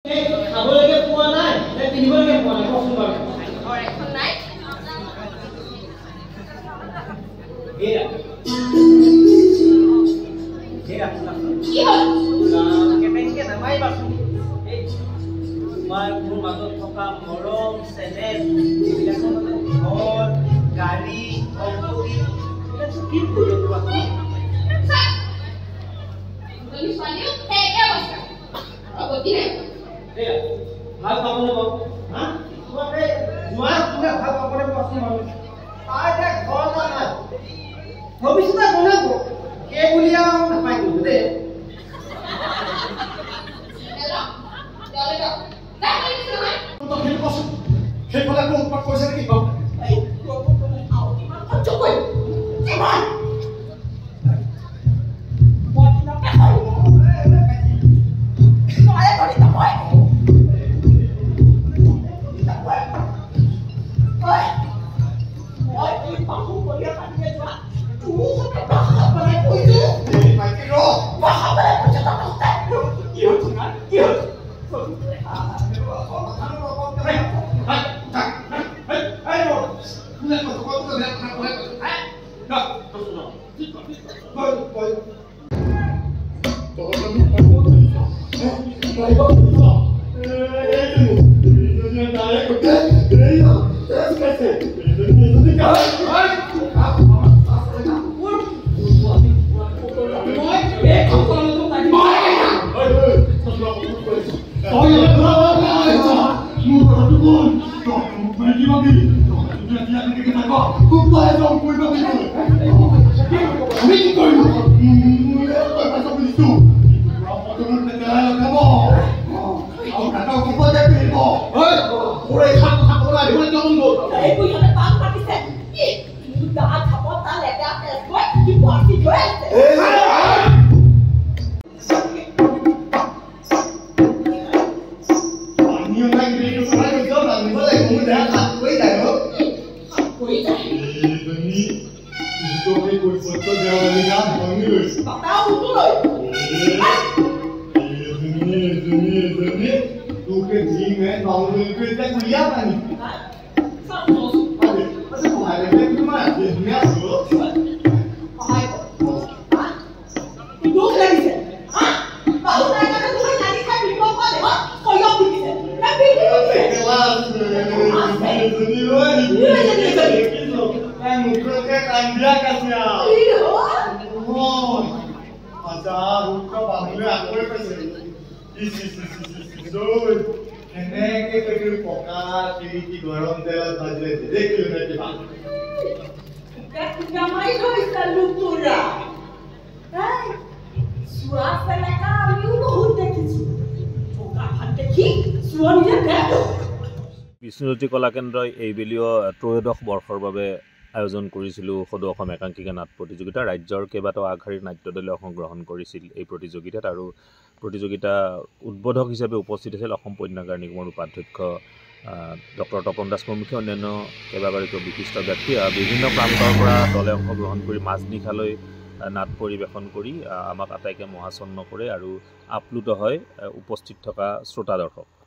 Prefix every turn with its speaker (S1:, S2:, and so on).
S1: খাবলৈকে পোৱা নাই নে কিনিবলৈকে পোৱা নাই কচোন বাৰু
S2: ঘৰ এখন নাই
S1: এয়া
S2: কি হ'ল
S1: কেনেকে নামাৰিবাচোন তোমাৰ মোৰ মাজত থকা মৰম চেনেহ এইবিলাকৰ মানে ঘৰ গাড়ী সম্পত্তি এইবিলাক কি কৰিব কোৱাচোন
S2: ছোৱালীও একে অৱস্থা গতি নাই
S1: ভাল পাবনে বাৰু হা তোমাকে যোৱাৰ কোনে ভাল পাবনে কোৱাচোন বাৰু তাৰ এতিয়া ঘৰ এটা নাই ভৱিষ্যতে বনাব সেই বুলি আৰু নাপাই কিন্তু দেই
S3: সেইফালে আকৌ উৎপাত কৰিছে নেকি বাৰু
S4: বিষ্ণুজ্যোতি কলা কেন্দ্ৰই এইবেলিও ত্ৰয়োদশ বৰ্ষৰ বাবে আয়োজন কৰিছিল সদৌ অসম একাংকিকা নাট প্ৰতিযোগিতা ৰাজ্যৰ কেইবাটাও আগশাৰীৰ নাট্যদলে অংশগ্ৰহণ কৰিছিল এই প্ৰতিযোগিতাত আৰু প্ৰতিযোগিতা উদ্বোধক হিচাপে উপস্থিত আছিল অসম পন্যাগাৰ নিগমৰ উপাধ্যক্ষ ডক্টৰ তপন দাস প্ৰমুখ্যে অন্যান্য কেইবাগৰাকীও বিশিষ্ট ব্যক্তি বিভিন্ন প্ৰান্তৰ পৰা দলে অংশগ্ৰহণ কৰি মাজনিশালৈ নাট পৰিৱেশন কৰি আমাক আটাইকে মহাচন্ন কৰে আৰু আপ্লুত হয় উপস্থিত থকা শ্ৰোতা দৰ্শক।